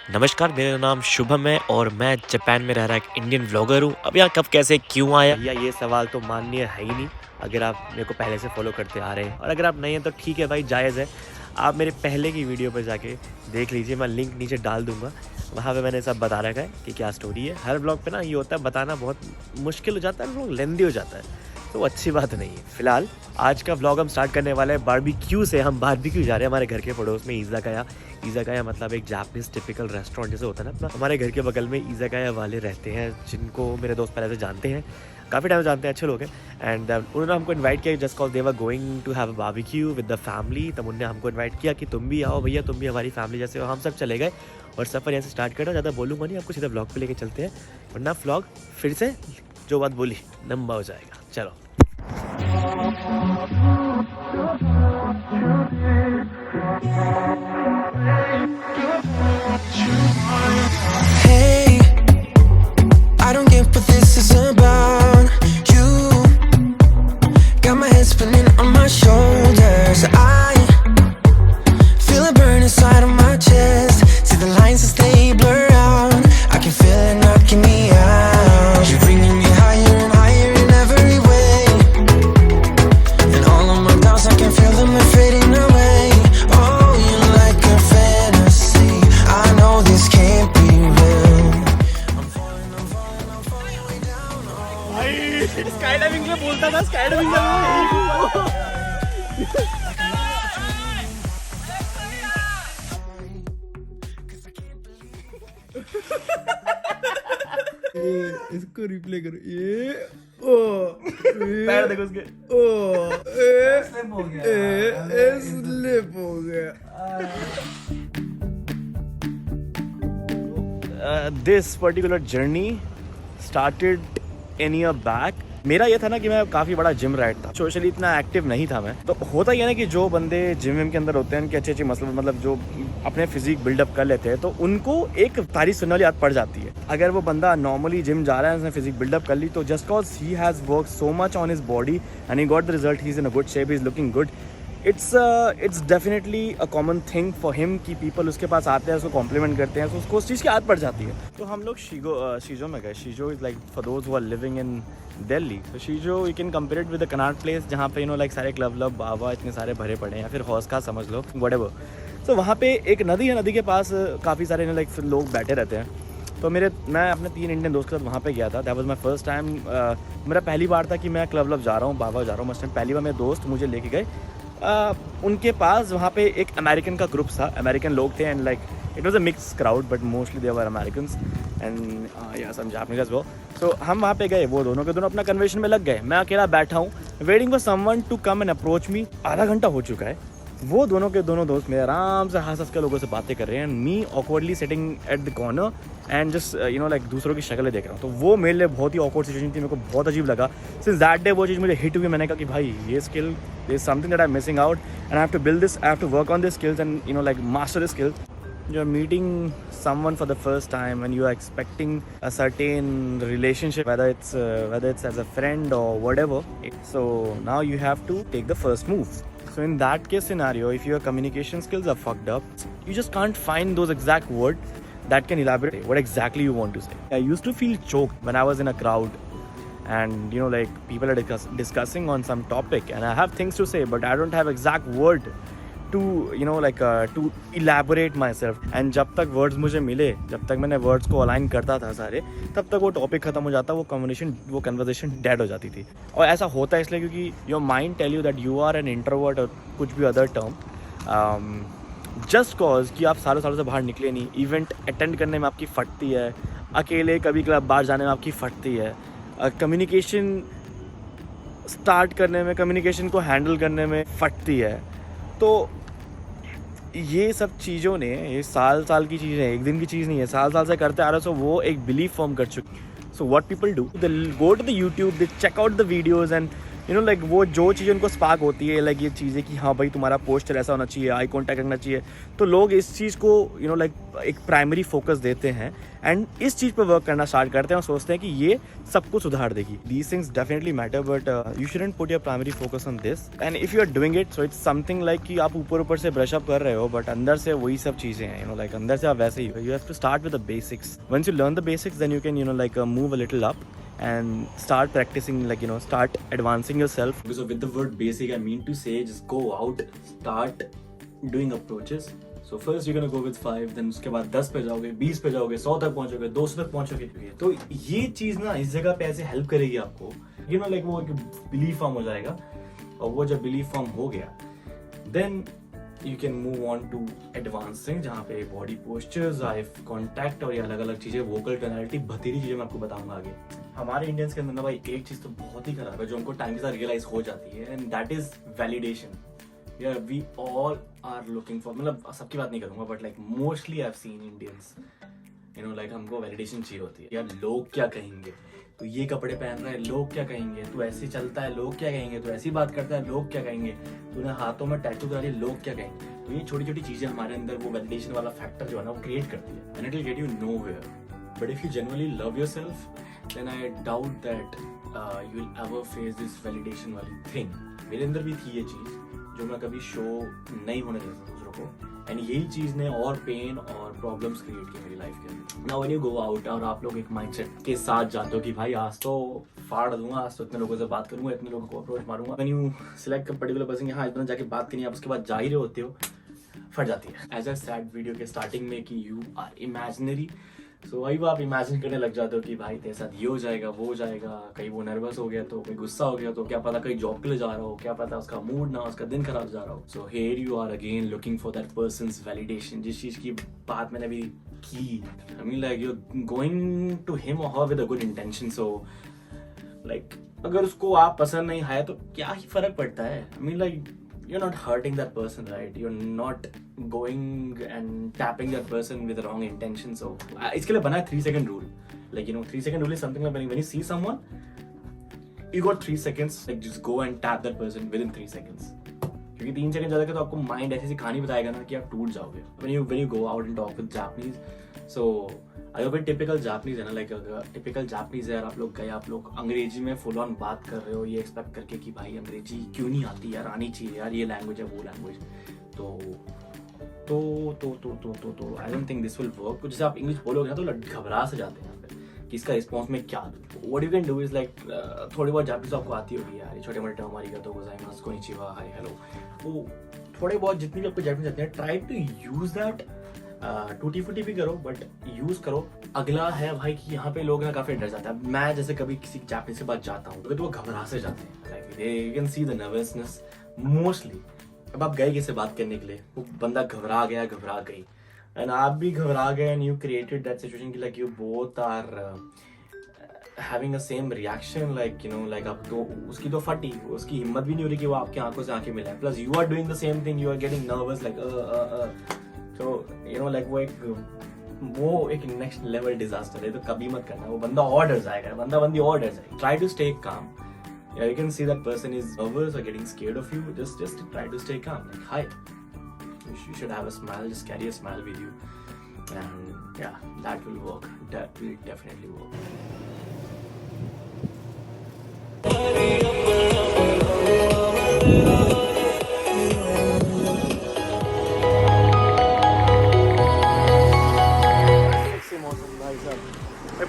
नमस्कार, मेरा नाम शुभम है और मैं जापान में रह रहा एक इंडियन व्लॉगर हूँ। अब यहाँ कब कैसे क्यों आया भैया, ये सवाल तो माननीय है ही नहीं अगर आप मेरे को पहले से फॉलो करते आ रहे हैं, और अगर आप नहीं हैं तो ठीक है भाई, जायज़ है। आप मेरे पहले की वीडियो पर जाके देख लीजिए, मैं लिंक नीचे डाल दूंगा। वहाँ पे मैंने सब बता रखा है कि क्या स्टोरी है। हर ब्लॉग पे ना ये होता है, बताना बहुत मुश्किल हो जाता है, ब्लॉग लेंदी हो जाता है, तो अच्छी बात नहीं है। फिलहाल आज का व्लॉग हम स्टार्ट करने वाले हैं बारबेक्यू से। हम बारबेक्यू जा रहे हैं, हमारे घर के पड़ोस में इज़ाकाया मतलब एक जापानीज टिपिकल रेस्टोरेंट जैसे होता है ना अपना, हमारे घर के बगल में इज़ाकाया वाले रहते हैं, जिनको मेरे दोस्त पहले से जानते हैं, काफ़ी टाइम जानते हैं, अच्छे लोग हैं। एंड उन्होंने हमको इनवाइट किया just cause they were going to have a barbecue with the family. तब उन्होंने हमको इनवाइट किया कि तुम भी आओ भैया, तुम भी हमारी फैमिली जैसे हो। हम सब चले गए और सफ़र यहाँ से स्टार्ट करना, ज़्यादा बोलूँगा नहीं, आपको सीधा ब्लॉग पे लेके चलते हैं, वरना व्लॉग फिर से जो बात बोली लंबा हो जाएगा। चलो। Hey, I don't get what this is about. You got my head spinning on my shoulders. I feel a burn inside of my chest. See the lines as they blur out. I can feel it knocking me out. You're bringing me higher and higher in every way. And all of my doubts, I can feel them fading away. Oh, you're like a fantasy. I know this can't be real. I'm falling way down. Oh. Sky diving के लिए बोलता था, sky diving इसको replay करो। ये ओ पैर देखो उसके। ओ स्लिप हो गया, स्लिप हो गया। This particular journey started in year back. मेरा ये था ना कि मैं काफ़ी बड़ा जिम रैट था, सोशली इतना एक्टिव नहीं था मैं। तो होता ही है ना कि जो बंदे जिम विम के अंदर होते हैं, उनकी अच्छी अच्छी मतलब जो अपने फिजिक बिल्डअप कर लेते हैं, तो उनको एक तारीफ सुनने वाली आदत पड़ जाती है। अगर वो बंदा नॉर्मली जिम जा रहा है, उसने फिजिक बिल्डअप कर ली, तो just cause he has work so much on his body and he got the result, he is in a good shape, he is looking good. It's definitely a common thing for him कि people उसके पास आते हैं, उसको complement करते हैं, तो उसको उस चीज़ की आदत पड़ जाती है। तो हम लोग शीजो में गए। शीजो is like for those who are living in Delhi, तो शीजो you can compare it with the Connaught Place, जहाँ पे लाइक सारे क्लब बाबा इतने सारे भरे पड़े हैं, या फिर हौस का समझ लो, व्हाटएवर। तो वहाँ पे एक नदी है, नदी के पास काफ़ी सारे लाइक लोग बैठे रहते हैं। तो मैं अपने 3 इंडियन दोस्त के साथ वहाँ पे गया था। That was my first time. मेरा पहली बार था कि मैं क्लब जा रहा हूँ, बाबा जा रहा हूँ। मस्ट पहली बार मेरे दोस्त मुझे लेके गए उनके पास। वहाँ पे एक अमेरिकन का ग्रुप था, अमेरिकन लोग थे, and like it was a mix crowd but mostly they were Americans and या सम जापानीज एज़ वेल। सो हम वहाँ पे गए, वो दोनों के दोनों अपना कन्वर्सेशन में लग गए। मैं अकेला बैठा हूँ waiting for someone to come and approach me. आधा घंटा हो चुका है, वो दोनों के दोनों दोस्त मेरे आराम से हंस के लोगों से बातें कर रहे हैं, and me awkwardly sitting at the corner and just like दूसरों की शक्लें देख रहा हूँ। तो वो मेरे लिए बहुत ही ऑकवर्ड सिचुएशन थी, मेरे को बहुत अजीब लगा। सिंस दैट डे वो चीज़ मुझे हिट हुई। मैंने कहा कि भाई ये skill is something that I am missing out and I have to build this, I have to work on this skills and like master this skills. You're meeting someone for the first time and you are expecting a certain relationship, whether it's as a friend or whatever. So now you have to take the first move. So in that case scenario, if your communication skills are fucked up, you just can't find those exact words that can elaborate what exactly you want to say. I used to feel choked when I was in a crowd and like people are discussing on some topic and I have things to say but I don't have exact word to to elaborate myself. and जब तक words मुझे मिले, जब तक मैंने words को align करता था सारे, तब तक वो topic ख़त्म हो जाता, वो conversation dead हो जाती थी। और ऐसा होता है इसलिए क्योंकि your mind tell you that you are an introvert और कुछ भी other term, just cause कि आप सालों से बाहर निकले नहीं, event attend करने में आपकी फटती है, अकेले कभी क्लब बाहर जाने में आपकी फटती है, communication स्टार्ट करने में, कम्युनिकेशन को हैंडल करने में फटती है। तो ये सब चीज़ों ने, ये साल की चीज़ है, एक दिन की चीज़ नहीं है, साल से करते आ रहे, सो वो एक बिलीफ फॉर्म कर चुकी। So what people do, they go to the YouTube, they check out the videos and you know like वो जो चीज़ उनको स्पार्क होती है, लाइक ये चीज़ें कि हाँ भाई तुम्हारा पोस्चर ऐसा होना चाहिए, आई कॉन्टैक्ट रखना चाहिए, तो लोग इस चीज़ को यू नो लाइक एक प्राइमरी फोकस देते हैं एंड इस चीज़ पर वर्क करना स्टार्ट करते हैं और सोचते हैं कि ये सब कुछ सुधार देगी. These things definitely matter, but you shouldn't put your primary focus on this. And if you are doing it so it's something like कि आप ऊपर से ब्रश अप कर रहे हो, बट अंदर से वही सब चीज़ें हैं, यू नो लाइक अंदर से आप वैसे ही हो. You have to start with the basics. Once you learn the basics then you can you know like move a little up and start practicing, like you know, start advancing yourself. So with the word basic I mean to say just go out, start doing approaches. So first you're gonna go with 5, then उसके बाद 10 पे जाओगे, 20 पे जाओगे, 100 तक पहुंचोगे, 200 तक पहुंचोगे. तो ये चीज ना इस जगह पे ऐसे हेल्प करेगी आपको, you know, like वो एक बिलीफ फॉर्म हो जाएगा, और वो जब बिलीफ फॉर्म हो गया then you can move on to advancing, जहाँ पे बॉडी पोस्चर्स, आई कॉन्टैक्ट और ये अलग अलग चीजें, वोकल टोनैलिटी, भतीरी चीजें मैं आपको बताऊंगा आगे. हमारे इंडियंस के अंदर ना भाई एक चीज तो बहुत ही खराब है जो हमको टाइम के साथ रियलाइज हो जाती है, एंड दैट इज वैलिडेशन. यार we all are looking for, मतलब सबकी बात नहीं करूंगा but like mostly I have seen Indians, you know like हमको वैलिडेशन चाहिए होती है. यार लोग क्या कहेंगे, तू ये कपड़े पहन रहा है लोग क्या कहेंगे, तू ऐसे चलता है लोग क्या कहेंगे, तू ऐसी बात करता है लोग क्या कहेंगे, तूने हाथों में टैटू करा लिया लोग क्या कहेंगे. तो ये छोटी छोटी चीजें हमारे अंदर वो वैलिडेशन वाला फैक्टर जो है ना वो क्रिएट करती है, and it will get you nowhere. But if you genuinely love yourself then I doubt that you will ever face this validation वाली थिंग. मेरे अंदर भी थी ये चीज जो मैं कभी शो नहीं होने देता दूसरों को, एंड यही चीज ने और पेन और प्रॉब्लम्स क्रिएट की मेरी लाइफ के अंदर. Now when you go out और आप लोग एक माइंडसेट के साथ जाते हो कि भाई आज तो फाड़ दूंगा, आज तो इतने लोगों से बात करूंगा, इतने लोगों को अप्रोच मारूंगा. When you select a particular person, हाँ इतना जाके बात करनी है, आप उसके बाद जा ही रहे होते हो, फट जाती है. एज आई सेड वीडियो के स्टार्टिंग में कि यू आर इमेजिनरी, सो वही वो आप इमेजिन करने लग जाते हो कि भाई तेरे साथ ये हो जाएगा वो हो जाएगा, कहीं वो नर्वस हो गया तो, कोई गुस्सा हो गया तो, क्या पता कहीं जॉब के लिए जा रहा हो, क्या पता उसका मूड ना, उसका दिन खराब जा रहा हो. So here you are again looking for that person's validation. जिस चीज की बात मैंने अभी की, I mean like you are going to him और her with a good intention. So like अगर उसको आप पसंद नहीं आए तो क्या ही फर्क पड़ता है. आई mean like you're not hurting that person, right? You're not going and tapping that person with the wrong intention. So इसके लिए बना है 3 second rule. Like you know 3 second rule is something like when you see someone, you got 3 seconds, like just go and tap that person within 3 seconds. क्योंकि 3 second ज्यादा तो आपको mind ऐसी कहानी बताएगा ना कि आप टूट जाओगे. When you go out and talk with Japanese, so अगर कोई टिपिकल जापनीज है ना, लाइक टिपिकल जापनीज है, आप लोग गए, आप लोग अंग्रेजी में फुल ऑन बात कर रहे हो, ये एक्सपेक्ट करके कि भाई अंग्रेजी क्यों नहीं आती यार, आनी चाहिए यार, ये लैंग्वेज है वो लैंग्वेज, तो I don't think this will work. जैसे आप इंग्लिश बोलोगे ना तो घबरा से जाते हैं यहाँ पे कि इसका रिस्पॉन्स में क्या दूँ. What you can do is like थोड़ी बहुत जापनीज आपको आती होगी यार, ये छोटे मोटे टर्म आरिगातो गोजाइमासु कोनिचिवा हाय हेलो, वो थोड़े बहुत जितनी भी आपको जापनीज आते हैं ट्राई टू यूज दैट. टूटी फूटी भी करो बट यूज करो. अगला है भाई कि यहाँ पे लोग ना काफी डर जाते हैं. मैं जैसे कभी किसी जापनीज के पास जाता हूँ तो वो घबरा से जाते हैं, like they can see the nervousness mostly. अब आप गए किसी बात करने के लिए, वो बंदा घबरा गया घबरा गई, एंड आप भी घबरा गए, and you created that situation कि like you both are having a same reaction, like you know like आप तो उसकी तो फटी, उसकी हिम्मत भी नहीं हो रही कि वो आपकी आंखों से आंखें मिलाए, plus you are doing the same thing, you are getting nervous like तो यू नो लाइक वो एक नेक्स्ट लेवल डिजास्टर है. तो कभी मत करना, वो बंदा और डर जाएगा, बंदा बंदी और डर जाएगी. Try to stay calm. You can see that person is nervous और getting scared of you, just try to stay calm, like hi, you should have a smile, just carry a smile with you, and yeah, that will work, that will definitely work.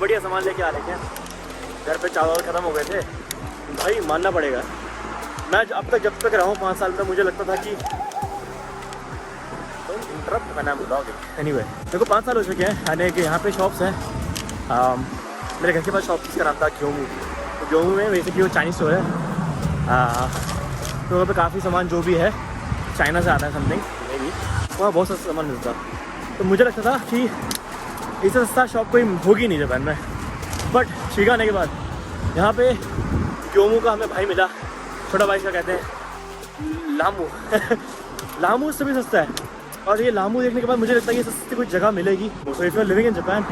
बढ़िया सामान लेके आ रहे हैं. घर पे चावल खत्म हो गए थे भाई, मानना पड़ेगा. मैं अब तक जब तक रहा हूँ 5 साल तक मुझे लगता था कि इंटरप्ट करना है. एनीवे मेरे को 5 साल हो चुके हैं यानी कि यहाँ पे शॉप्स हैं. मेरे घर के पास शॉप का नाम था ग्योमू. तो ग्योमू में बेसिकली वो चाइनीज स्टोर है. तो वहाँ पे काफ़ी सामान जो भी है चाइना से आता है समथिंग, मे बी वहाँ बहुत सस्ता सामान मिलता. तो मुझे लगता था कि इससे सस्ता शॉप कोई होगी नहीं जापान में. बट ठीक आने के बाद यहाँ पे ग्योमू का हमें भाई मिला, छोटा भाई का कहते हैं लामू. लामू उससे भी सस्ता है, और ये लामू देखने के बाद मुझे लगता है कि सस्ती कोई जगह मिलेगी. So if you are living in Japan,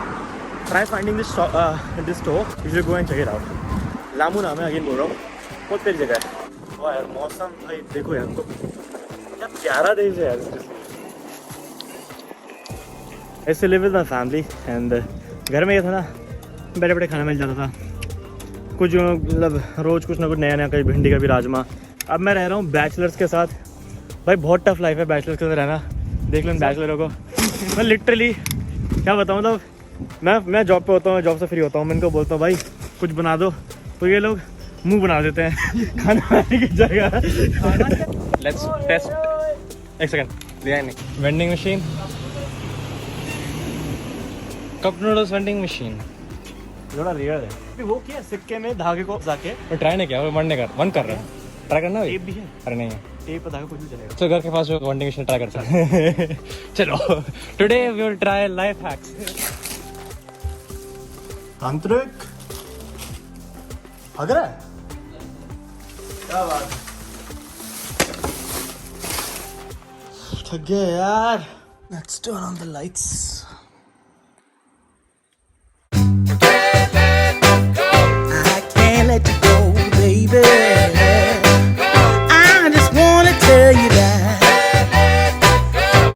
try finding this store, you should go and check it out. Lamu नाम है, अगेन बोल रहा हूँ, बहुत प्यारी जगह है. वाह यार मौसम भाई देखो यार, तो क्या प्यारा देश है यार। ऐसे live with my family and घर में ये था ना, बैठे बैठे खाना मिल जाता था, कुछ मतलब रोज़ कुछ ना कुछ नया नया, कभी भिंडी का भी राजमा। अब मैं रह रहा हूँ बैचलर्स के साथ। भाई बहुत टफ लाइफ है बैचलर्स के साथ रहना, देख लो इन बैचलरों को। मैं लिटरली क्या बताऊँ, मतलब मैं जॉब पे होता हूँ, जॉब से फ्री होता हूँ, मैं इनको बोलता हूँ भाई कुछ बना दो, तो ये लोग मुंह बना देते हैं खाना खाने की जगह। लेट्स टेस्ट, एक सेकंड लिया नहीं। Vending machine, cup noodles vending machine थोड़ा रियल है। अभी वो क्या सिक्के में धागे को जाके मैं ट्राई नहीं किया, मन कर रहा है, ट्राई करना। टेप भी है? अरे नहीं है, टेप पर धागा कुछ भी चलेगा। तो घर के पास जो वेंडिंग मशीन ट्राई करता है। चलो today we will try life hacks. तांत्रिक भाग रहा है, क्या बात, थक गया यार। Let's turn on the lights. I can't let you go, baby.